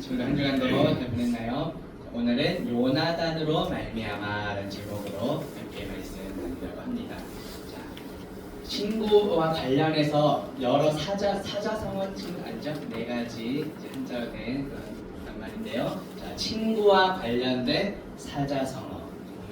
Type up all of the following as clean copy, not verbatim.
친구들 한 주간도 잘 보냈나요? 오늘은 요나단으로 말미암아라는 제목으로 함께 말씀 나누려고 합니다. 자, 친구와 관련해서 여러 사자성어 친구 알죠? 네 가지 이제 한자로 된 그런 말인데요. 자, 친구와 관련된 사자성어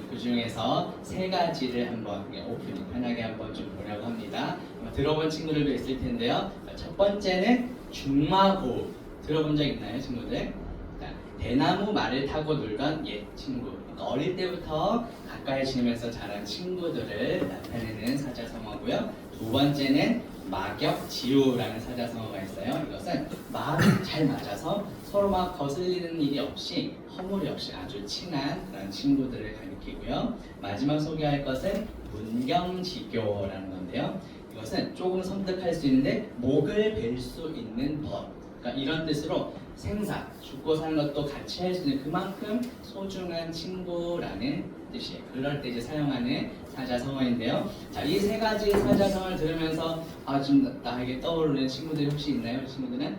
그 중에서 세 가지를 한번 오프닝 편하게 한번 좀 보려고 합니다. 들어본 친구들도 있을 텐데요. 첫 번째는 중마고 들어본 적 있나요, 친구들? 자, 대나무 말을 타고 놀던 옛 친구. 그러니까 어릴 때부터 가까이 지내면서 자란 친구들을 나타내는 사자성어고요. 두 번째는 막역지우라는 사자성어가 있어요. 이것은 마음이 잘 맞아서 서로 막 거슬리는 일이 없이 허물이 없이 아주 친한 그런 친구들을 가리키고요. 마지막 소개할 것은 문경지교라는 건데요. 이것은 조금 섬뜩할 수 있는데 목을 벨 수 있는 법. 그러니까 이런 뜻으로 생사, 죽고 사는 것도 같이 할 수 있는 그만큼 소중한 친구라는 뜻이에요. 그럴 때 이제 사용하는 사자성어인데요. 자, 이 세 가지 사자성어를 들으면서 좀 나에게 떠오르는 친구들이 혹시 있나요? 친구들은?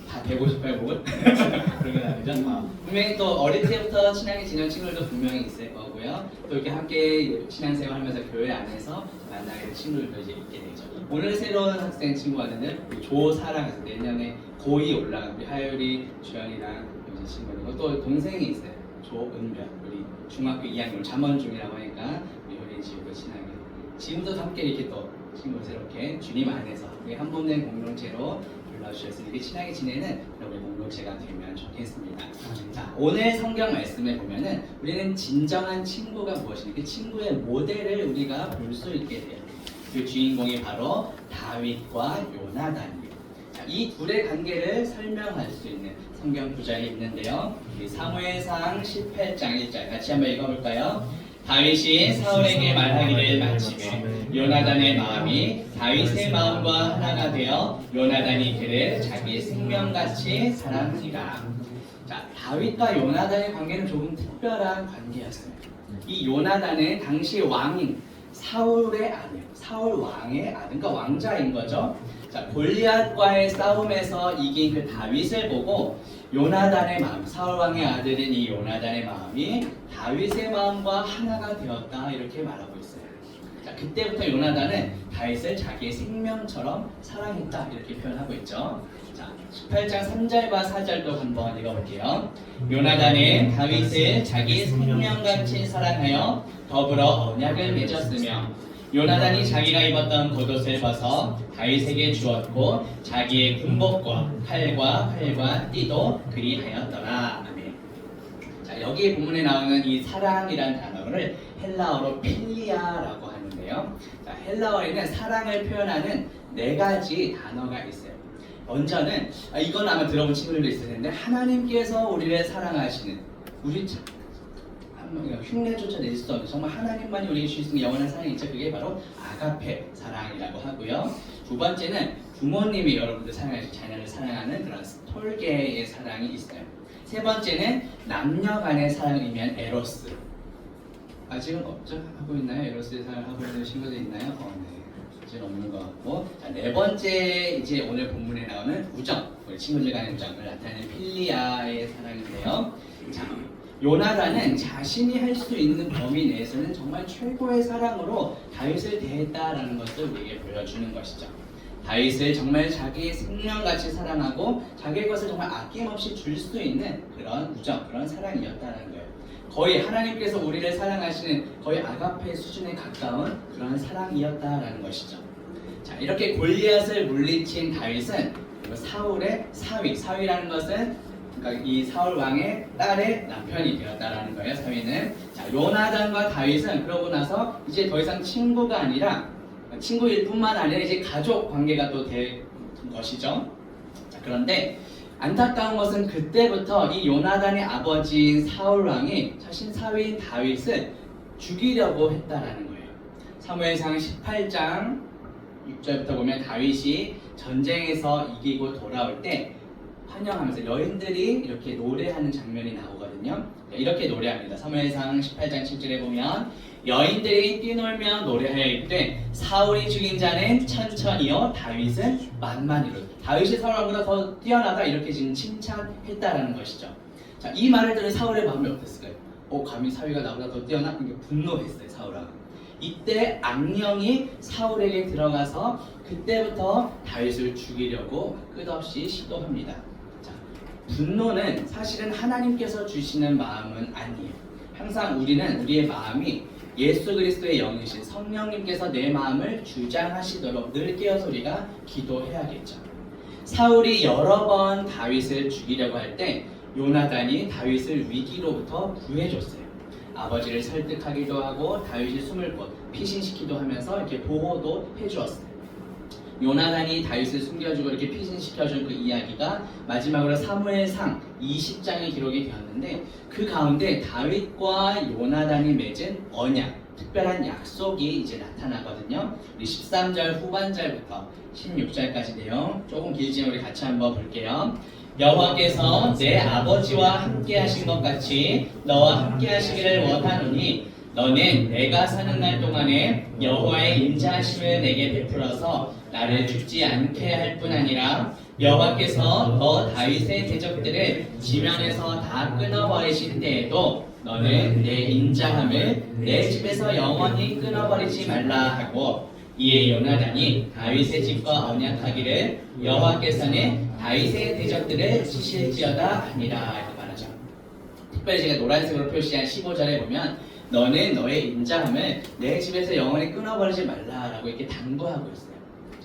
다 되고 싶어요, 목을? 그런 건 아니죠? 분명히 또 어릴 때부터 친하게 지낸 친구들도 분명히 있을 거고요. 또 이렇게 함께 신앙생활 하면서 교회 안에서 만나게 된 친구들도 이제 있게 되죠. 오늘 새로운 학생 친구 왔는데 조사랑에서 내년에 고2 올라간 우리 하율이, 주연이랑 이제 친구들이고 또 동생이 있어요. 조은별, 우리 중학교 2학년 잠원 중이라고 하니까 우리 효린 지우도 친하게 지금도 함께 이렇게 또 친구 새롭게 주님 안에서 우리 한 몸된 공동체로 불러주셔서 이렇게 친하게 지내는 여러분의 공동체가 되면 좋겠습니다. 자, 오늘 성경 말씀에 보면은 우리는 진정한 친구가 무엇인지 그 친구의 모델을 우리가 볼 수 있게 돼요. 그 주인공이 바로 다윗과 요나단이에요. 자, 이 둘의 관계를 설명할 수 있는 성경 구절이 있는데요. 사무엘상 18장 1절 같이 한번 읽어볼까요? 다윗이 사울에게 말하기를 마치매 요나단의 마음이 다윗의 마음과 하나가 되어 요나단이 그를 자기 생명같이 사랑하니라. 자, 다윗과 요나단의 관계는 조금 특별한 관계였어요. 이 요나단은 당시 왕인 사울의 아들, 사울 왕의 아들, 그러니까 왕자인 거죠. 자, 골리앗과의 싸움에서 이긴 그 다윗을 보고 요나단의 마음, 사울 왕의 아들인 이 요나단의 마음이 다윗의 마음과 하나가 되었다 이렇게 말하고 있어요. 자, 그때부터 요나단은 다윗을 자기의 생명처럼 사랑했다 이렇게 표현하고 있죠. 자, 18장 3절과 4절도 한번 읽어볼게요. 요나단은 다윗을 자기 생명같이 사랑하여 더불어 언약을 맺었으며 요나단이 자기가 입었던 겉옷을 벗어 다윗에게 주었고 자기의 군복과 칼과 띠도 그리하였더라. 아멘. 자, 여기 본문에 나오는 이 사랑이라는 단어를 헬라어로 필리아라고 하는데요. 자, 헬라어에는 사랑을 표현하는 네 가지 단어가 있어요. 먼저는 이건 아마 들어본 친구들도 있을 텐데 하나님께서 우리를 사랑하시는 우리 흉내조차 낼 수 없는 정말 하나님만이 우리에게 주실 수 있는 영원한 사랑이 있죠. 그게 바로 아가페 사랑이라고 하고요. 두 번째는 부모님이 여러분들 사랑하시는 자녀를 사랑하는 그런 톨게의 사랑이 있어요. 세 번째는 남녀 간의 사랑이면 에로스. 아직은 없죠? 하고 있나요? 에로스의 사랑을 하고 있는 친구들 있나요? 네. 아직은 없는 것 같고. 자, 네 번째 이제 오늘 본문에 나오는 우정, 우리 친구들 간의 우정을 나타내는 필리아의 사랑인데요. 자, 요나단은 자신이 할 수 있는 범위 내에서는 정말 최고의 사랑으로 다윗을 대했다라는 것을 우리에게 보여주는 것이죠. 다윗을 정말 자기의 생명같이 사랑하고 자기의 것을 정말 아낌없이 줄 수 있는 그런 우정, 그런 사랑이었다는 거예요. 거의 하나님께서 우리를 사랑하시는 거의 아가페 수준에 가까운 그런 사랑이었다라는 것이죠. 자, 이렇게 골리앗을 물리친 다윗은 사울의 사위라는 것은 그러니까 이 사울 왕의 딸의 남편이 되었다라는 거예요. 사위는. 자, 요나단과 다윗은 그러고 나서 이제 더 이상 친구가 아니라 친구일 뿐만 아니라 이제 가족 관계가 또 된 것이죠. 자, 그런데 안타까운 것은 그때부터 이 요나단의 아버지인 사울 왕이 자신 사위인 다윗을 죽이려고 했다라는 거예요. 사무엘상 18장 6절부터 보면 다윗이 전쟁에서 이기고 돌아올 때 환영하면서 여인들이 이렇게 노래하는 장면이 나오거든요. 이렇게 노래합니다. 사무엘상 18장 7절에 보면 여인들이 뛰놀며 노래할 때 사울이 죽인 자는 천천히요 다윗은 만만히로. 다윗이 사울보다 더 뛰어나다 이렇게 지금 칭찬했다라는 것이죠. 자, 이 말을 들은 사울의 마음이 어땠을까요? 감히 사위가 나보다 더 뛰어나? 분노했어요. 사울아. 이때 악령이 사울에게 들어가서 그때부터 다윗을 죽이려고 끝없이 시도합니다. 자, 분노는 사실은 하나님께서 주시는 마음은 아니에요. 항상 우리는 우리의 마음이 예수 그리스도의 영이신 성령님께서 내 마음을 주장하시도록 늘 깨어서 우리가 기도해야겠죠. 사울이 여러 번 다윗을 죽이려고 할 때 요나단이 다윗을 위기로부터 구해줬어요. 아버지를 설득하기도 하고 다윗이 숨을 피신시키기도 하면서 이렇게 보호도 해주었어요. 요나단이 다윗을 숨겨주고 이렇게 피신시켜준 그 이야기가 마지막으로 사무엘상 20장에 기록이 되었는데 그 가운데 다윗과 요나단이 맺은 언약, 특별한 약속이 이제 나타나거든요. 우리 13절 후반절부터 16절까지 내용 조금 길지만 우리 같이 한번 볼게요. 여호와께서 내 아버지와 함께 하신 것 같이 너와 함께 하시기를 원하노니 너는 내가 사는 날 동안에 여호와의 인자하심을 내게 베풀어서 나를 죽지 않게 할 뿐 아니라 여호와께서 너 다윗의 대적들을 지면에서 다 끊어버리신 때에도 너는 내 인자함을 내 집에서 영원히 끊어버리지 말라 하고 이에 요나단이 다윗의 집과 언약하기를 여호와께서는 다윗의 대적들을 치실지어다 하니라 이렇게 말하죠. 특별히 제가 노란색으로 표시한 15절에 보면 너는 너의 인자함을 내 집에서 영원히 끊어버리지 말라라고 이렇게 당부하고 있어요.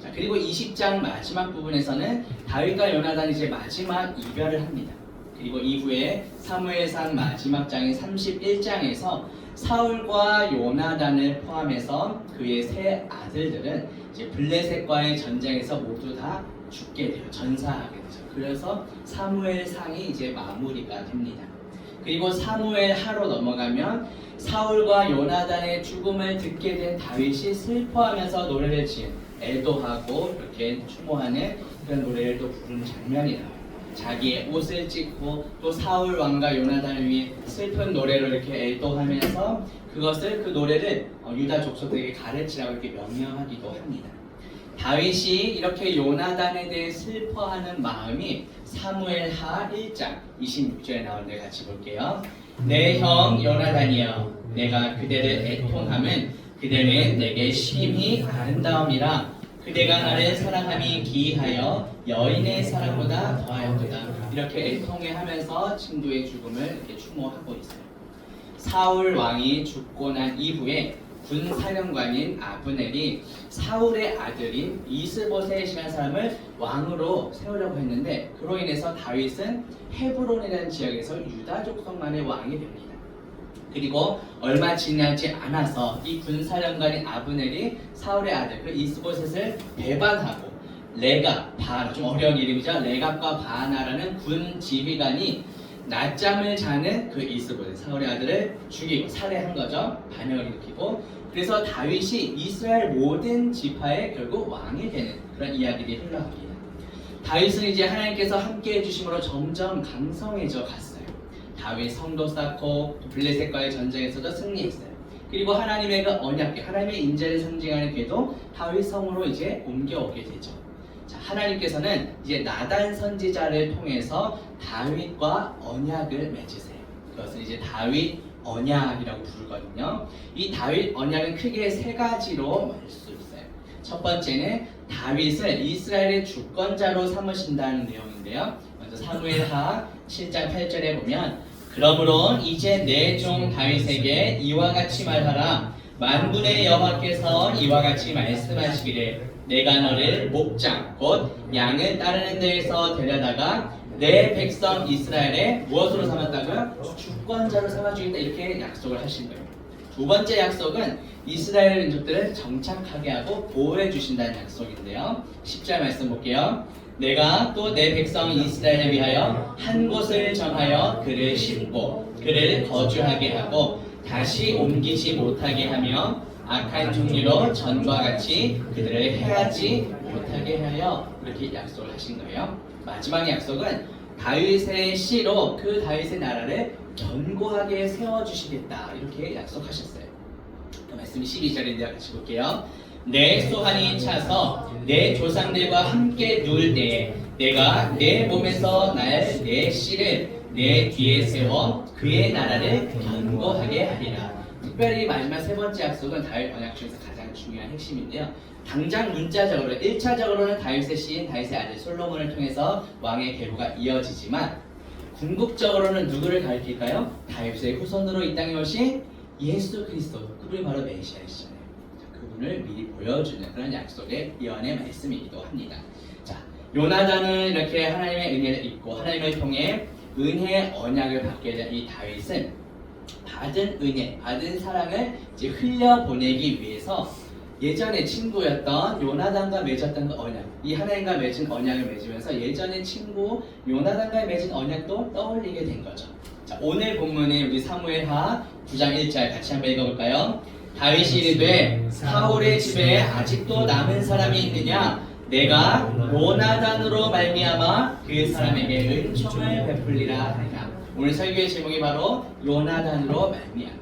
자, 그리고 20장 마지막 부분에서는 다윗과 요나단이 이제 마지막 이별을 합니다. 그리고 이후에 사무엘상 마지막 장인 31장에서 사울과 요나단을 포함해서 그의 세 아들들은 이제 블레셋과의 전쟁에서 모두 다 죽게 돼요. 전사하게 되죠. 그래서 사무엘상이 이제 마무리가 됩니다. 그리고 사무엘 하로 넘어가면 사울과 요나단의 죽음을 듣게 된 다윗이 슬퍼하면서 노래를 지은 애도하고 이렇게 추모하는 그런 노래를 또 부르는 장면이 나와요. 자기의 옷을 찢고 또 사울 왕과 요나단을 위해 슬픈 노래로 이렇게 애도하면서 그 노래를 유다 족속들에게 가르치라고 이렇게 명령하기도 합니다. 다윗이 이렇게 요나단에 대해 슬퍼하는 마음이 사무엘하 1장 26절에 나오는데 같이 볼게요. 내 형 요나단이여 내가 그대를 애통함은 그대는 내게 심히 아름다움이라 그대가 나를 사랑함이 기이하여 여인의 사랑보다 더하였도다. 이렇게 애통해하면서 친구의 죽음을 이렇게 추모하고 있어요. 사울 왕이 죽고 난 이후에 군 사령관인 아브넬이 사울의 아들인 이스보셋이라는 사람을 왕으로 세우려고 했는데 그로 인해서 다윗은 헤브론이라는 지역에서 유다 족속만의 왕이 됩니다. 그리고 얼마 지나지 않아서 이 군사령관인 아브넬이 사울의 아들 그 이스보셋을 배반하고 레갑, 바나 좀 어려운 이름이죠. 레갑과 바나라는 군 지휘관이 낮잠을 자는 그 이스보셋 사울의 아들을 죽이고 살해한 거죠. 반역을 일으키고 그래서 다윗이 이스라엘 모든 지파의 결국 왕이 되는 그런 이야기들이 흘러갑니다. 다윗은 이제 하나님께서 함께 해주심으로 점점 강성해져 갔어요. 다윗 성도 쌓고 블레셋과의 전쟁에서도 승리했어요. 그리고 하나님의 그 언약궤, 하나님의 인자를 상징하는 궤도 다윗 성으로 이제 옮겨오게 되죠. 자, 하나님께서는 이제 나단 선지자를 통해서 다윗과 언약을 맺으세요. 그것을 이제 다윗 언약이라고 부르거든요. 이 다윗 언약은 크게 세 가지로 말 수 있어요. 첫 번째는 다윗을 이스라엘의 주권자로 삼으신다는 내용인데요. 먼저 사무엘하 7장 8절에 보면 그러므로 이제 내 종 다윗에게 이와 같이 말하라. 만군의 여호와께서 이와 같이 말씀하시기를 내가 너를 목장 곧 양을 따르는 데에서 데려다가 내 백성 이스라엘의 무엇으로 삼았다고요? 주권자로 삼아주겠다 이렇게 약속을 하신 거예요. 두 번째 약속은 이스라엘 민족들을 정착하게 하고 보호해 주신다는 약속인데요. 10절 말씀 볼게요. 내가 또 내 백성 이스라엘을 위하여 한 곳을 정하여 그를 심고 그를 거주하게 하고 다시 옮기지 못하게 하며 악한 종류로 전과 같이 그들을 해하지 못하게 하여 이렇게 약속을 하신 거예요. 마지막 약속은 다윗의 씨로 그 다윗의 나라를 견고하게 세워주시겠다 이렇게 약속하셨어요. 그 말씀이 12절인데요. 같이 볼게요. 내 소환이 차서 내 조상들과 함께 누울 때에 내가 내 몸에서 날 내 씨를 내 뒤에 세워 그의 나라를 견고하게 하리라. 특별히 마지막 세 번째 약속은 다윗 언약 중에서 가장 중요한 핵심인데요. 당장 문자적으로 1차적으로는 다윗의 씨인 다윗의 아들 솔로몬을 통해서 왕의 계보가 이어지지만 궁극적으로는 누구를 가리킬까요? 다윗의 후손으로 이 땅에 오신 예수 그리스도, 그분이 바로 메시아이시잖아요. 그분을 미리 보여주는 그런 약속의 예언의 말씀이기도 합니다. 자, 요나단은 이렇게 하나님의 은혜를 입고 하나님을 통해 은혜의 언약을 받게 된 이 다윗은 받은 은혜, 받은 사랑을 이제 흘려보내기 위해서 예전에 친구였던 요나단과 맺었던 그 언약, 이 하나님과 맺은 언약을 맺으면서 예전의 친구 요나단과 맺은 언약도 떠올리게 된 거죠. 자, 오늘 본문에 우리 사무엘하 9장 1절 같이 한번 읽어볼까요? 다윗이 이르되 사울의 집에 아직도 남은 사람이 있느냐? 내가 요나단으로 말미암아 그 사람에게 은총을 베풀리라 하리라. 오늘 설교의 제목이 바로 요나단으로 말미암아.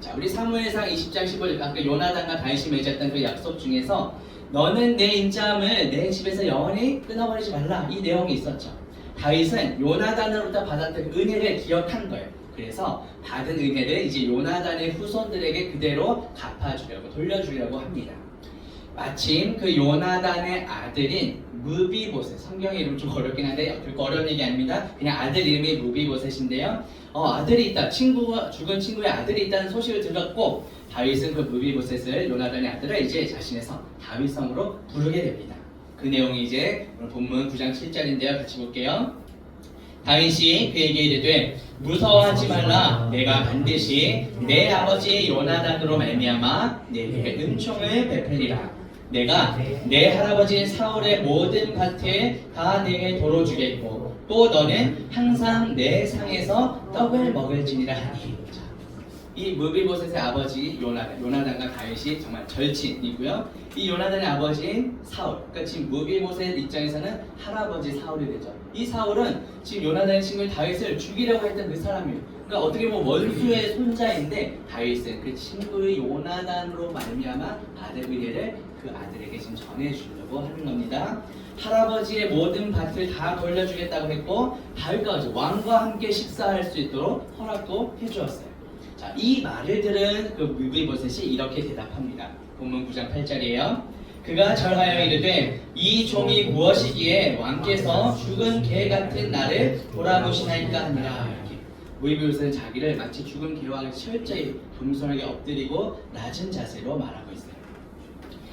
자, 우리 사무엘상 20장 15절 아까 요나단과 다윗이 맺었던 그 약속 중에서 너는 내 인자함을 내 집에서 영원히 끊어버리지 말라, 이 내용이 있었죠. 다윗은 요나단으로부터 받았던 그 은혜를 기억한 거예요. 그래서 받은 은혜를 이제 요나단의 후손들에게 그대로 갚아주려고, 돌려주려고 합니다. 마침 그 요나단의 아들인 무비보셋, 성경의 이름 좀 어렵긴 한데 그렇게 어려운 얘기 아닙니다. 그냥 아들 이름이 무비보셋인데요. 아들이 있다, 죽은 친구의 아들이 있다는 소식을 들었고 다윗은 그 무비보셋을, 요나단의 아들을 이제 자신의 성 다윗성으로 부르게 됩니다. 그 내용이 이제 오늘 본문 9장 7절인데요. 같이 볼게요. 다윗이 그에게 이르되 무서워하지 말라, 내가 반드시 내 아버지 요나단으로 말미암아 내게 은총을 베풀리라. 내가 내 할아버지 사울의 모든 밭을 다 내게 도로 주겠고 또 너는 항상 내 상에서 떡을 먹을지니라 하니. 이 무비보셋의 아버지 요나단과 다윗이 정말 절친이고요. 이 요나단의 아버지인 사울, 그러니까 지금 무비보셋 입장에서는 할아버지 사울이 되죠. 이 사울은 지금 요나단의 친구 다윗을 죽이려고 했던 그 사람이에요. 그러니까 어떻게 보면 원수의 손자인데 다윗은 그 친구의 요나단으로 말미암아 받은 은혜를 그 아들에게 지금 전해주려고 하는 겁니다. 할아버지의 모든 밭을 다 돌려주겠다고 했고 다윗과 왕과 함께 식사할 수 있도록 허락도 해주었어요. 자, 이 말을 들은 그 무비보셋이 이렇게 대답합니다. 본문 9장 8절이에요. 그가 절하여 이르되 이 종이 무엇이기에 왕께서 죽은 개 같은 나를 돌아보시나이까 하니라. 무비보셋은 자기를 마치 죽은 개와 철저히 겸손하게 엎드리고 낮은 자세로 말하고 있어요.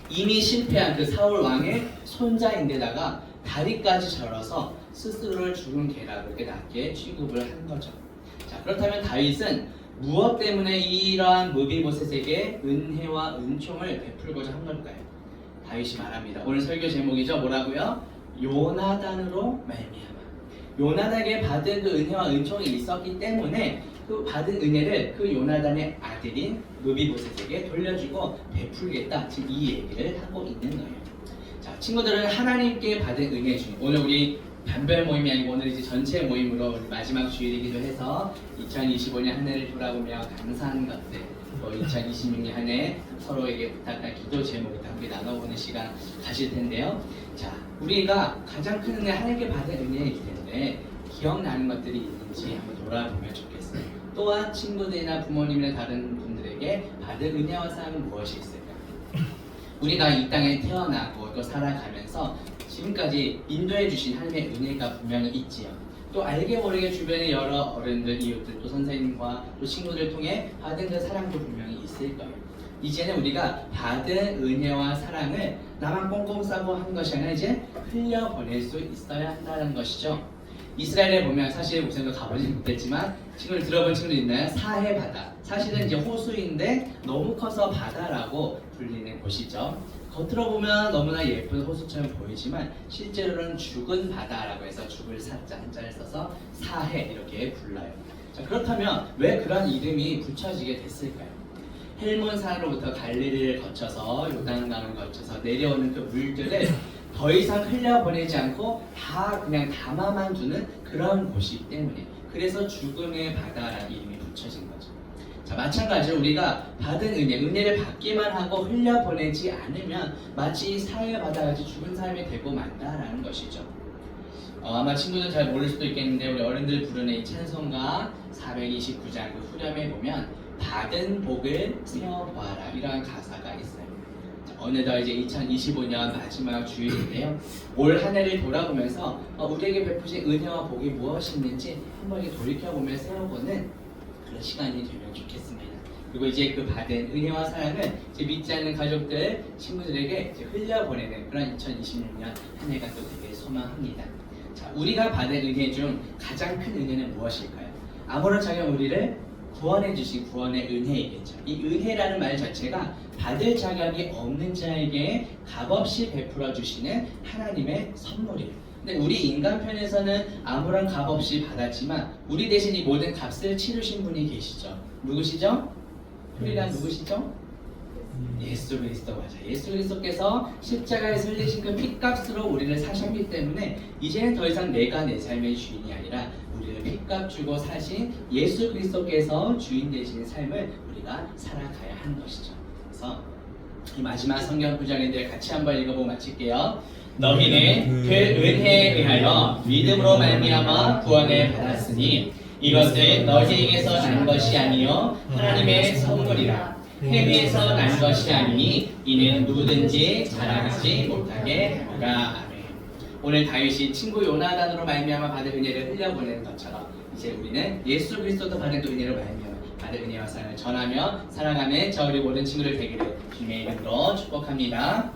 이미 실패한 그 사울 왕의 손자인데다가 다리까지 절어서 스스로를 죽은 개라고 이렇게 낮게 취급을 한 거죠. 자, 그렇다면 다윗은 무엇 때문에 이러한 무비보셋에게 은혜와 은총을 베풀고자 한 걸까요? 다윗이 말합니다. 오늘 설교 제목이죠. 뭐라고요? 요나단으로 말미암아. 요나단에게 받은 그 은혜와 은총이 있었기 때문에 그 받은 은혜를 그 요나단의 아들인 무비보셋에게 돌려주고 베풀겠다. 지금 이 얘기를 하고 있는 거예요. 자, 친구들은 하나님께 받은 은혜 중 오늘 우리 단별 모임이 아니고 오늘 이제 전체 모임으로 우리 마지막 주일이기도 해서 2025년 한 해를 돌아보며 감사한 것들, 또 2026년 한 해 서로에게 부탁한 기도 제목을 함께 나눠보는 시간 가질 텐데요. 자, 우리가 가장 큰 은혜, 하나님께 받은 은혜이기 때문에 기억나는 것들이 있는지 한번 돌아보면 좋겠어요. 또한 친구들이나 부모님이나 다른 분들에게 받은 은혜와 사랑은 무엇이 있을까? 우리가 이 땅에 태어나고 또 살아가면서 지금까지 인도해 주신 하나님의 은혜가 분명히 있지요. 또 알게 모르게 주변의 여러 어른들, 이웃들, 또 선생님과 또 친구들을 통해 받은 그 사랑도 분명히 있을 거예요. 이제는 우리가 받은 은혜와 사랑을 나만 꽁꽁 싸고 한 것이 아니라 이제 흘려보낼 수 있어야 한다는 것이죠. 이스라엘에 보면 사실 우선도 가보지 못했지만 친구들 들어본 친구들 있나요? 사해 바다. 사실은 이제 호수인데 너무 커서 바다라고 불리는 곳이죠. 겉으로 보면 너무나 예쁜 호수처럼 보이지만 실제로는 죽은 바다라고 해서 죽을 사자 한자를 써서 사해 이렇게 불러요. 자, 그렇다면 왜 그런 이름이 붙여지게 됐을까요? 헬몬산으로부터 갈릴리를 거쳐서 요단강을 거쳐서 내려오는 그 물들을 더 이상 흘려보내지 않고 다 그냥 담아만 두는 그런 곳이기 때문에 그래서 죽음의 바다라는 이름이 붙여진 거죠. 자, 마찬가지로 우리가 받은 은혜를 받기만 하고 흘려보내지 않으면 마치 사회 바다같이 죽은 삶이 되고 만다라는 것이죠. 아마 친구들 잘 모를 수도 있겠는데 우리 어른들 부르는 이 찬송가 429장 그 후렴에 보면 받은 복을 세어보아라 이러한 가사가 있어요. 자, 어느덧 이제 2025년 마지막 주일인데요. 올 한 해를 돌아보면서 우리에게 베푸신 은혜와 복이 무엇이있는지 한번 돌이켜보며 세워보는 그런 시간이 되면 좋겠습니다. 그리고 이제 그 받은 은혜와 사랑을 이제 믿지 않는 가족들, 친구들에게 이제 흘려보내는 그런 2026년 한 해가 또 되게 소망합니다. 자, 우리가 받은 은혜 중 가장 큰 은혜는 무엇일까요? 아무런 자격 우리를 구원해 주신 구원의 은혜이겠죠. 이 은혜라는 말 자체가 받을 자격이 없는 자에게 값없이 베풀어 주시는 하나님의 선물이에요. 근데 우리 인간 편에서는 아무런 값 없이 받았지만 우리 대신 이 모든 값을 치르신 분이 계시죠. 누구시죠? 우리랑 누구시죠? 예수 그리스도 맞아. 예수 그리스도께서 십자가에 흘리신 그 핏값으로 우리를 사셨기 때문에 이제는 더 이상 내가 내 삶의 주인이 아니라 우리를 핏값 주고 사신 예수 그리스도께서 주인 되시는 삶을 우리가 살아가야 하는 것이죠. 그래서 이 마지막 성경 구절인데 같이 한번 읽어보고 마칠게요. 너희는 그 은혜에 의하여 믿음으로 말미암아 구원을 받았으니 이것은 너희에게서 난 것이 아니요 하나님의 선물이라. 해 위에서 난 것이 아니니 이는 누구든지 자랑하지 못하게 하노라. 아멘. 오늘 다윗이 친구 요나단으로 말미암아 받은 은혜를 흘려보내는 것처럼 이제 우리는 예수 그리스도도 받은 또 은혜로 말미암아 받은 은혜와 사랑을 전하며 사랑하는 저 우리 모든 친구들 되기를 주님의 이름으로 축복합니다.